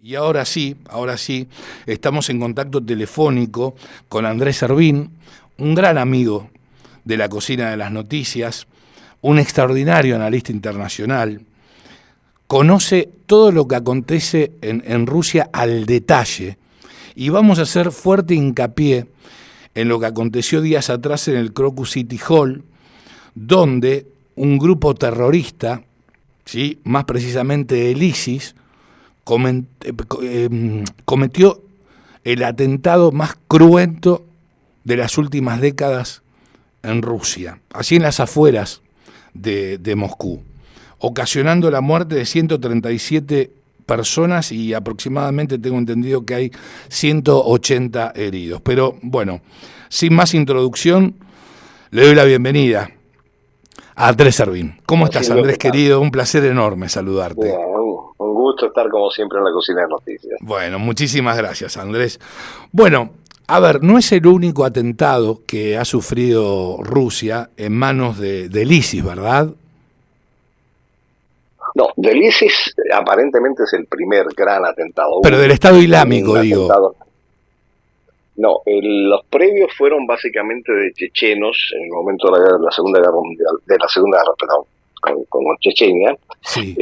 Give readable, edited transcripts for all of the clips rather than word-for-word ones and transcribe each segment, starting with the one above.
Y ahora sí, estamos en contacto telefónico con Andrés Servín, un gran amigo de la cocina de las noticias, un extraordinario analista internacional, conoce todo lo que acontece en Rusia al detalle, y vamos a hacer fuerte hincapié en lo que aconteció días atrás en el Crocus City Hall, donde un grupo terrorista, ¿sí?, más precisamente el ISIS, cometió el atentado más cruento de las últimas décadas en Rusia, así en las afueras de Moscú, ocasionando la muerte de 137 personas y aproximadamente tengo entendido que hay 180 heridos. Pero bueno, sin más introducción, le doy la bienvenida a Andrés Servín. ¿Cómo estás, Andrés, querido? Un placer enorme saludarte. Bien, un gusto estar como siempre en la cocina de noticias. Bueno, muchísimas gracias, Andrés. Bueno, a ver, no es el único atentado que ha sufrido Rusia en manos del ISIS, ¿verdad? No, del ISIS aparentemente es el primer gran atentado. Pero del Estado Islámico, digo. No, los previos fueron básicamente de chechenos en el momento de la Segunda Guerra Mundial, con Chechenia. Sí.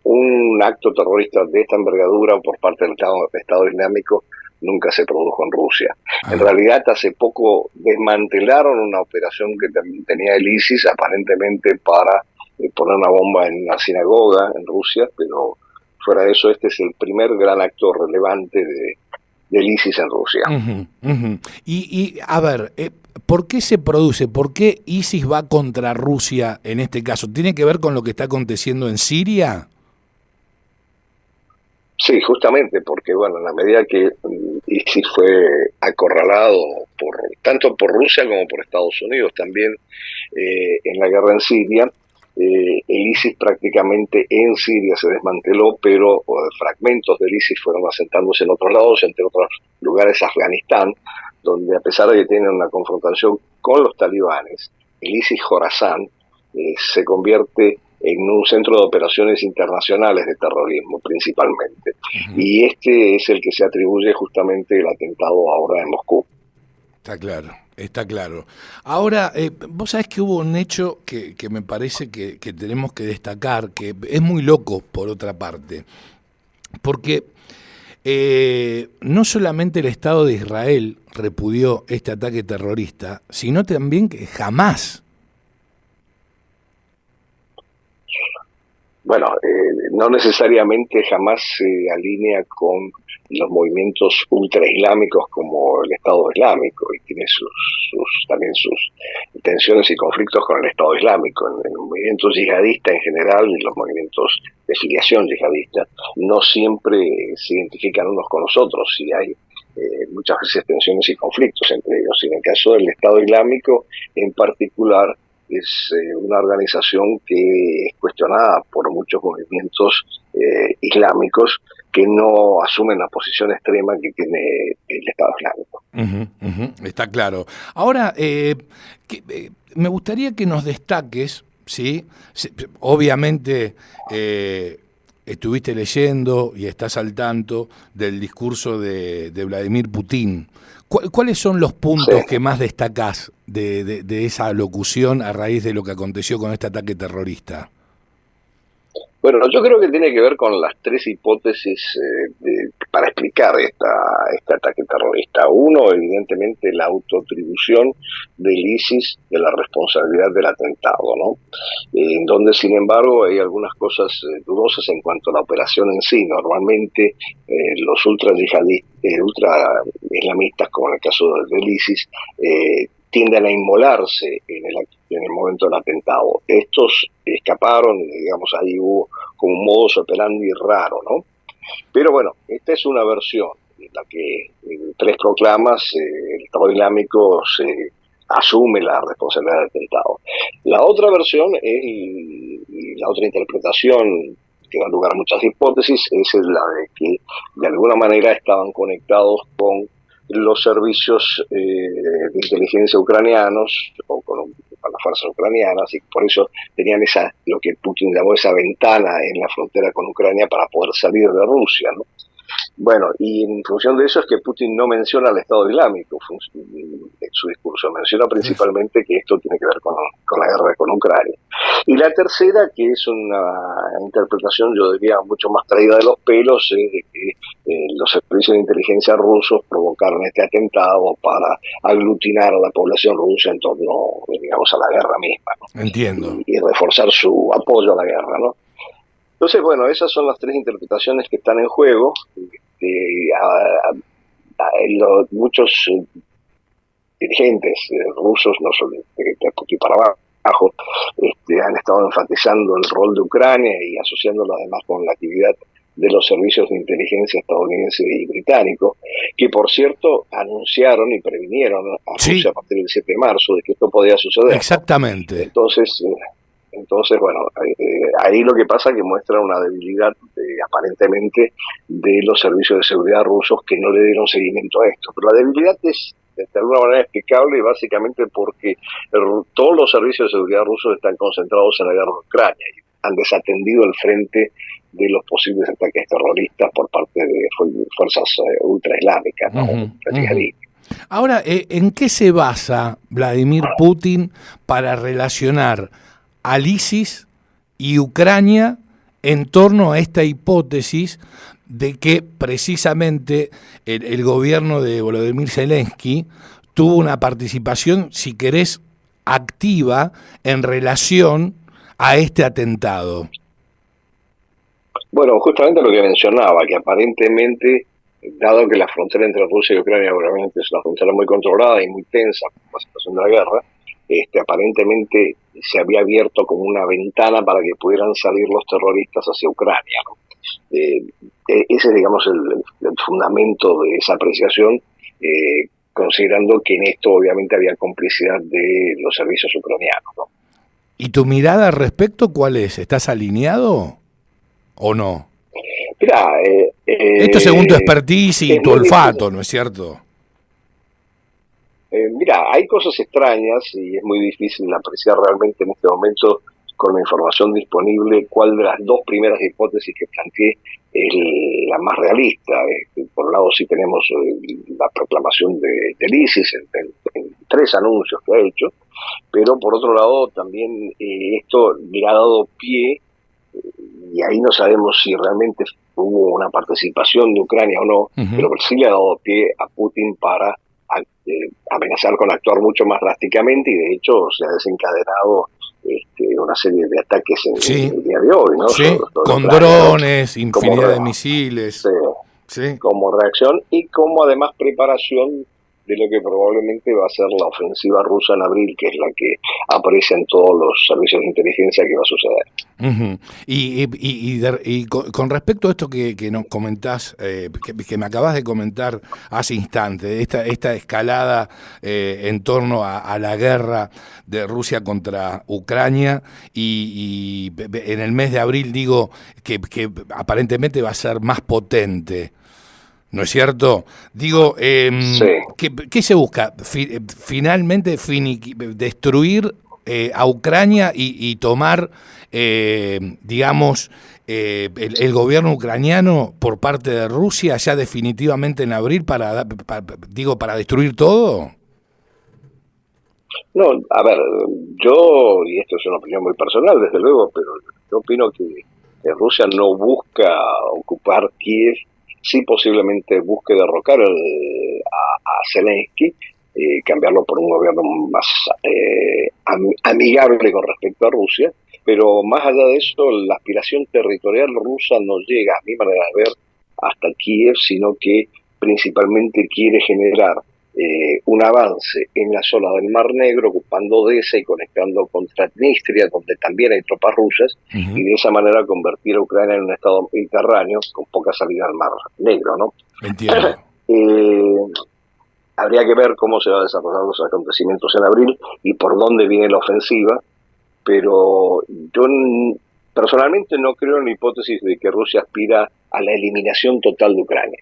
Un acto terrorista de esta envergadura por parte del Estado Islámico nunca se produjo en Rusia. En realidad, hace poco desmantelaron una operación que tenía el ISIS, aparentemente para poner una bomba en una sinagoga en Rusia, pero fuera de eso, este es el primer gran acto relevante del ISIS en Rusia. Y a ver, ¿por qué se produce? ¿Por qué ISIS va contra Rusia en este caso? ¿Tiene que ver con lo que está aconteciendo en Siria? Sí, justamente, porque bueno, en la medida que ISIS fue acorralado tanto por Rusia como por Estados Unidos también en la guerra en Siria, el ISIS prácticamente en Siria se desmanteló, pero fragmentos del ISIS fueron asentándose en otros lados, entre otros lugares Afganistán, donde a pesar de que tienen una confrontación con los talibanes, el ISIS Jorazán se convierte en un centro de operaciones internacionales de terrorismo principalmente. Y este es el que se atribuye justamente el atentado ahora en Moscú. Está claro. Ahora, vos sabés que hubo un hecho que me parece que tenemos que destacar, que es muy loco por otra parte, porque no solamente el Estado de Israel repudió este ataque terrorista, sino también que jamás. Bueno, no necesariamente jamás se alinea con los movimientos ultraislámicos como el Estado Islámico, y tiene también sus tensiones y conflictos con el Estado Islámico. En el movimiento yihadista en general y los movimientos de filiación yihadista no siempre se identifican unos con los otros, y hay muchas veces tensiones y conflictos entre ellos. Y en el caso del Estado Islámico en particular, es una organización que es cuestionada por muchos movimientos islámicos que no asumen la posición extrema que tiene el Estado Islámico. Está claro. Ahora, me gustaría que nos destaques, ¿sí? Obviamente estuviste leyendo y estás al tanto del discurso de Vladimir Putin. ¿Cuáles son los puntos que más destacás de esa locución a raíz de lo que aconteció con este ataque terrorista? Bueno, yo creo que tiene que ver con las tres hipótesis para explicar este ataque terrorista. Uno, evidentemente, la autoatribución del ISIS de la responsabilidad del atentado, ¿no? En donde, sin embargo, hay algunas cosas dudosas en cuanto a la operación en sí. Normalmente, los ultra islamistas, como en el caso del ISIS, tienden a inmolarse en el momento del atentado. Estos escaparon, digamos, ahí hubo como un modus operandi raro, ¿no? Pero bueno, esta es una versión en la que en tres proclamas el Estado Islámico se asume la responsabilidad del atentado. La otra versión y la otra interpretación que da lugar a muchas hipótesis es la de que de alguna manera estaban conectados con los servicios de inteligencia ucranianos o con la fuerzas ucranianas, y por eso tenían lo que Putin llamó esa ventana en la frontera con Ucrania para poder salir de Rusia, ¿no? Bueno, y en función de eso es que Putin no menciona al Estado Islámico en su discurso, menciona principalmente que esto tiene que ver con la guerra con Ucrania. Y la tercera, que es una interpretación, yo diría, mucho más traída de los pelos, es de que los servicios de inteligencia rusos provocaron este atentado para aglutinar a la población rusa en torno, digamos, a la guerra misma, ¿no? Entiendo. Y reforzar su apoyo a la guerra, ¿no? Entonces, bueno, esas son las tres interpretaciones que están en juego. Muchos dirigentes rusos, no solo de Putin para abajo, han estado enfatizando el rol de Ucrania y asociándolo además con la actividad de los servicios de inteligencia estadounidense y británico, que por cierto anunciaron y previnieron a Rusia a partir del 7 de marzo de que esto podía suceder. Exactamente. Entonces, bueno, ahí lo que pasa es que muestra una debilidad aparentemente de los servicios de seguridad rusos que no le dieron seguimiento a esto. Pero la debilidad es de alguna manera explicable, básicamente porque todos los servicios de seguridad rusos están concentrados en la guerra de Ucrania y han desatendido el frente de los posibles ataques terroristas por parte de fuerzas ultraislámicas, ¿no? Ahora, ¿en qué se basa Vladimir Putin para relacionar al ISIS y Ucrania en torno a esta hipótesis de que precisamente el gobierno de Volodymyr Zelensky tuvo una participación, si querés, activa en relación a este atentado? Bueno, justamente lo que mencionaba, que aparentemente, dado que la frontera entre Rusia y Ucrania obviamente es una frontera muy controlada y muy tensa por la situación de la guerra, aparentemente se había abierto como una ventana para que pudieran salir los terroristas hacia Ucrania, ¿no? Ese es, digamos, el fundamento de esa apreciación, considerando que en esto obviamente había complicidad de los servicios ucranianos, ¿no? ¿Y tu mirada al respecto cuál es? ¿Estás alineado o no? Mirá, esto según tu expertise y tu olfato, ¿no es cierto? Mira, hay cosas extrañas y es muy difícil apreciar realmente en este momento con la información disponible cuál de las dos primeras hipótesis que planteé es la más realista. Por un lado sí tenemos la proclamación del ISIS en 3 anuncios que ha hecho, pero por otro lado también esto le ha dado pie, y ahí no sabemos si realmente hubo una participación de Ucrania o no, pero sí le ha dado pie a Putin para amenazar con actuar mucho más drásticamente, y de hecho se ha desencadenado una serie de ataques en el día de hoy, ¿no? Sí, con Ucrania, drones, ¿no? Infinidad de misiles. Sí, como reacción y como además preparación de lo que probablemente va a ser la ofensiva rusa en abril, que es la que aprecian todos los servicios de inteligencia que va a suceder. Y con respecto a esto que nos comentás, que me acabas de comentar hace instante, esta escalada en torno a la guerra de Rusia contra Ucrania, y en el mes de abril digo que aparentemente va a ser más potente, ¿no es cierto? Digo, Sí. ¿qué se busca? Finalmente destruir a Ucrania y tomar, digamos, el gobierno ucraniano por parte de Rusia ya definitivamente en abril para destruir todo. No, a ver, yo, y esto es una opinión muy personal, desde luego, pero yo opino que Rusia no busca ocupar Kiev, sí posiblemente busque derrocar a Zelensky, cambiarlo por un gobierno más amigable con respecto a Rusia, pero más allá de eso, la aspiración territorial rusa no llega, a mi manera de ver, hasta Kiev, sino que principalmente quiere generar un avance en la zona del Mar Negro, ocupando Odessa y conectando con Transnistria, donde también hay tropas rusas, y de esa manera convertir a Ucrania en un estado mediterráneo con poca salida al Mar Negro, ¿no? Entiendo. Habría que ver cómo se van a desarrollar los acontecimientos en abril y por dónde viene la ofensiva, pero yo personalmente no creo en la hipótesis de que Rusia aspira a la eliminación total de Ucrania.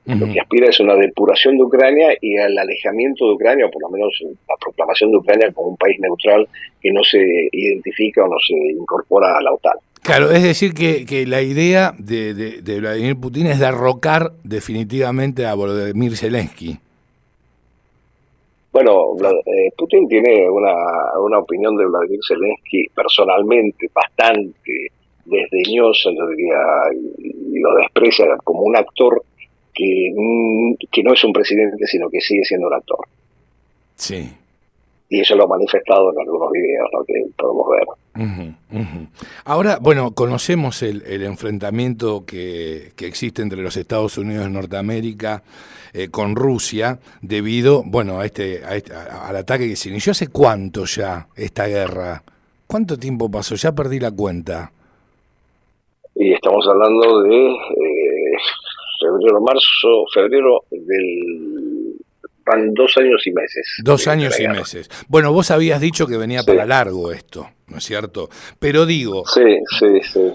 Lo Ujú. que aspira es una depuración de Ucrania y al alejamiento de Ucrania, o por lo menos la proclamación de Ucrania como un país neutral que no se identifica o no se incorpora a la OTAN. Claro, es decir que la idea de Vladimir Putin es derrocar definitivamente a Volodymyr Zelensky. Bueno, Ah, Putin tiene una opinión de Vladimir Zelensky personalmente bastante desdeñosa, yo diría, y lo desprecia como un actor que no es un presidente, sino que sigue siendo un actor. sí. Y eso lo ha manifestado en algunos videos, ¿no?, que podemos ver. Ujú, ujú. Ahora, bueno, conocemos el enfrentamiento que existe entre los Estados Unidos de Norteamérica con Rusia debido, bueno, al ataque que se inició. ¿Hace cuánto ya esta guerra? ¿Cuánto tiempo pasó? Ya perdí la cuenta. Y estamos hablando de febrero del... Van 2 años y meses 2 años la y guerra. meses. Bueno, vos habías dicho que venía Sí, para largo esto, ¿no es cierto? Pero sí, sí, sí.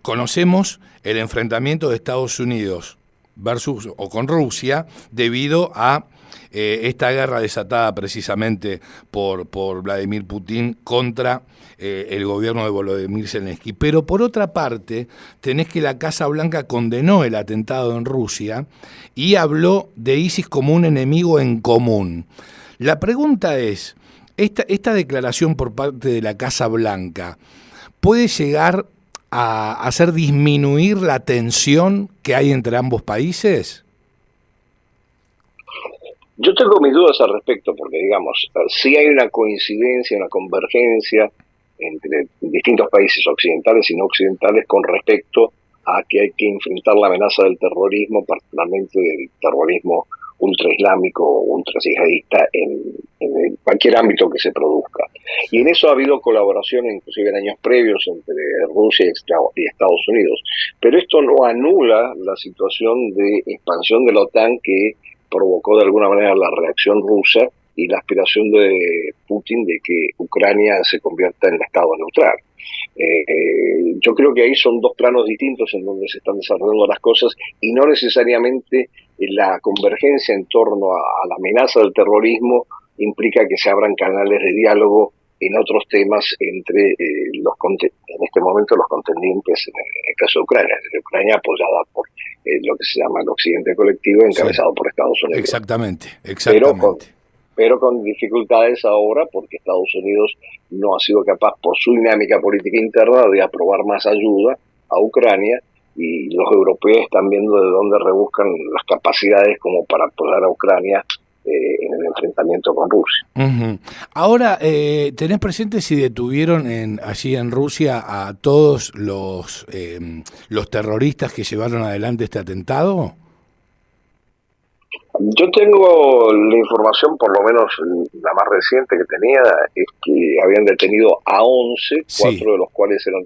conocemos el enfrentamiento de Estados Unidos versus o con Rusia debido a esta guerra desatada precisamente por Vladimir Putin contra el gobierno de Volodymyr Zelensky. Pero por otra parte, tenés que la Casa Blanca condenó el atentado en Rusia y habló de ISIS como un enemigo en común. La pregunta es, esta declaración por parte de la Casa Blanca puede llegar a hacer disminuir la tensión que hay entre ambos países? Yo tengo mis dudas al respecto, porque digamos, sí hay una coincidencia, una convergencia entre distintos países occidentales y no occidentales con respecto a que hay que enfrentar la amenaza del terrorismo, particularmente del terrorismo ultraislámico o ultrayihadista en cualquier ámbito que se produzca. Y en eso ha habido colaboración, inclusive en años previos, entre Rusia y Estados Unidos. Pero esto no anula la situación de expansión de la OTAN que provocó de alguna manera la reacción rusa y la aspiración de Putin de que Ucrania se convierta en Estado neutral. Yo creo que ahí son dos planos distintos en donde se están desarrollando las cosas y no necesariamente la convergencia en torno a la amenaza del terrorismo implica que se abran canales de diálogo en otros temas entre en este momento los contendientes en el caso de Ucrania, Ucrania apoyada por lo que se llama el Occidente colectivo Sí, encabezado por Estados Unidos, exactamente, pero con exactamente. pero con dificultades ahora porque Estados Unidos no ha sido capaz por su dinámica política interna de aprobar más ayuda a Ucrania y los europeos están viendo de dónde rebuscan las capacidades como para apoyar a Ucrania en el enfrentamiento con Rusia. Ujú. Ahora, ¿tenés presente si detuvieron allí en Rusia a todos los terroristas que llevaron adelante este atentado? Yo tengo la información, por lo menos la más reciente que tenía, es que habían detenido a 11, Sí. 4 de los cuales eran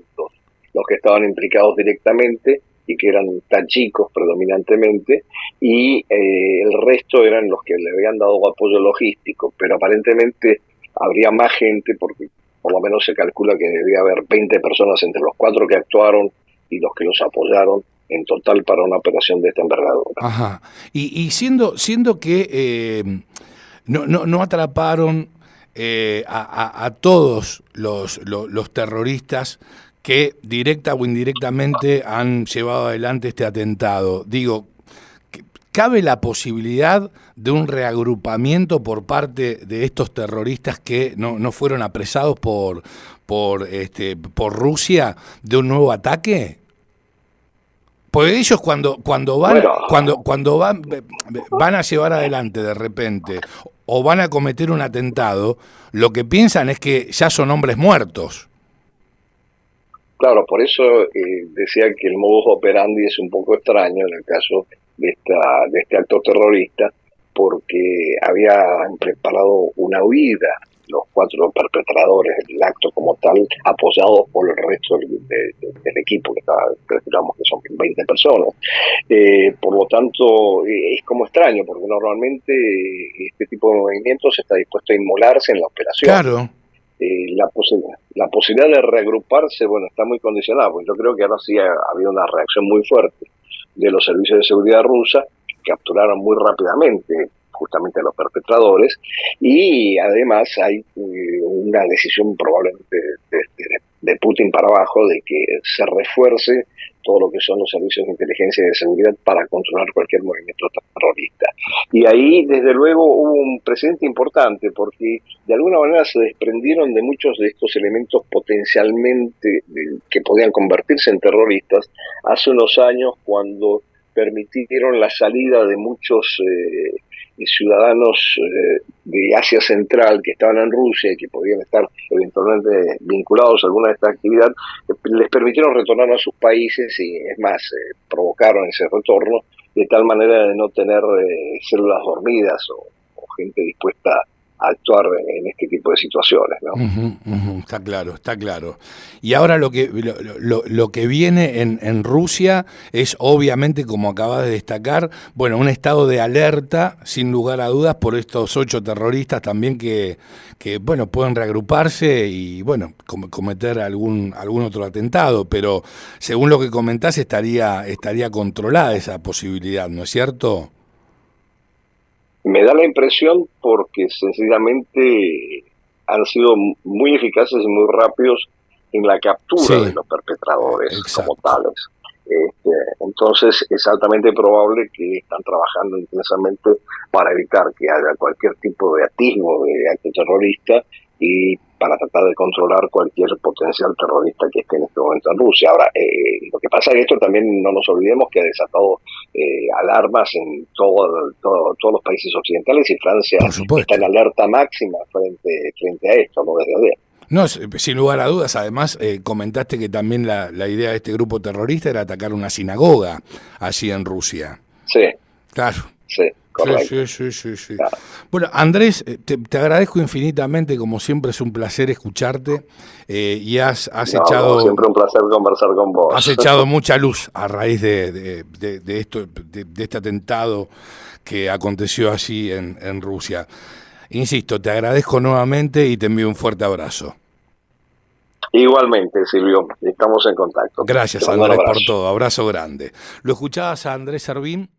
los que estaban implicados directamente y que eran tachicos predominantemente, y el resto eran los que le habían dado apoyo logístico, pero aparentemente habría más gente porque por lo menos se calcula que debía haber 20 personas entre los 4 que actuaron y los que los apoyaron en total para una operación de esta envergadura. Ajá. Y siendo que no atraparon a todos los terroristas que directa o indirectamente han llevado adelante este atentado, digo, ¿cabe la posibilidad de un reagrupamiento por parte de estos terroristas que no fueron apresados por Rusia de un nuevo ataque? Porque ellos Bueno, cuando van a llevar adelante de repente o van a cometer un atentado, lo que piensan es que ya son hombres muertos. claro, por eso decía que el modus operandi es un poco extraño en el caso de este acto terrorista, porque habían preparado una huida los 4 perpetradores del acto como tal, apoyados por el resto del equipo, que estaba, digamos que son 20 personas. Por lo tanto, es como extraño, porque normalmente este tipo de movimientos está dispuesto a inmolarse en la operación. Claro. La posibilidad de reagruparse, bueno, está muy condicionada, porque yo creo que ahora sí ha habido una reacción muy fuerte de los servicios de seguridad rusa, capturaron muy rápidamente justamente a los perpetradores, y además hay una decisión probablemente de Putin para abajo de que se refuerce todo lo que son los servicios de inteligencia y de seguridad para controlar cualquier movimiento terrorista. Y ahí, desde luego, hubo un precedente importante, porque de alguna manera se desprendieron de muchos de estos elementos potencialmente que podían convertirse en terroristas hace unos años, cuando permitieron la salida de muchos ciudadanos de Asia Central que estaban en Rusia y que podían estar eventualmente vinculados a alguna de estas actividades, les permitieron retornar a sus países y, es más, provocaron ese retorno de tal manera de no tener células dormidas o gente dispuesta a actuar en este tipo de situaciones, ¿no? Está claro, está claro. Y ahora lo que viene en Rusia es, obviamente, como acabas de destacar, bueno, un estado de alerta, sin lugar a dudas, por estos 8 terroristas también que bueno, pueden reagruparse y, bueno, cometer algún otro atentado, pero según lo que comentás estaría controlada esa posibilidad, ¿no es cierto? Me da la impresión, porque sencillamente han sido muy eficaces y muy rápidos en la captura de los perpetradores como tales. Entonces es altamente probable que están trabajando intensamente para evitar que haya cualquier tipo de atisbo de acto terrorista y para tratar de controlar cualquier potencial terrorista que esté en este momento en Rusia. Ahora, lo que pasa es que esto también, no nos olvidemos que ha desatado alarmas en todos los países occidentales, y Francia está en alerta máxima frente a esto, no desde ayer. No, sin lugar a dudas. Además, comentaste que también la idea de este grupo terrorista era atacar una sinagoga allí en Rusia. Sí. Claro. Sí, correcto. Sí. Claro. Bueno, Andrés, te agradezco infinitamente, como siempre es un placer escucharte, y has echado... siempre un placer conversar con vos. Has echado mucha luz a raíz de esto, de este atentado que aconteció allí en Rusia. Insisto, te agradezco nuevamente y te envío un fuerte abrazo. Igualmente, Silvio, estamos en contacto. Gracias, Andrés, por todo. Abrazo grande. Lo escuchabas a Andrés Servín,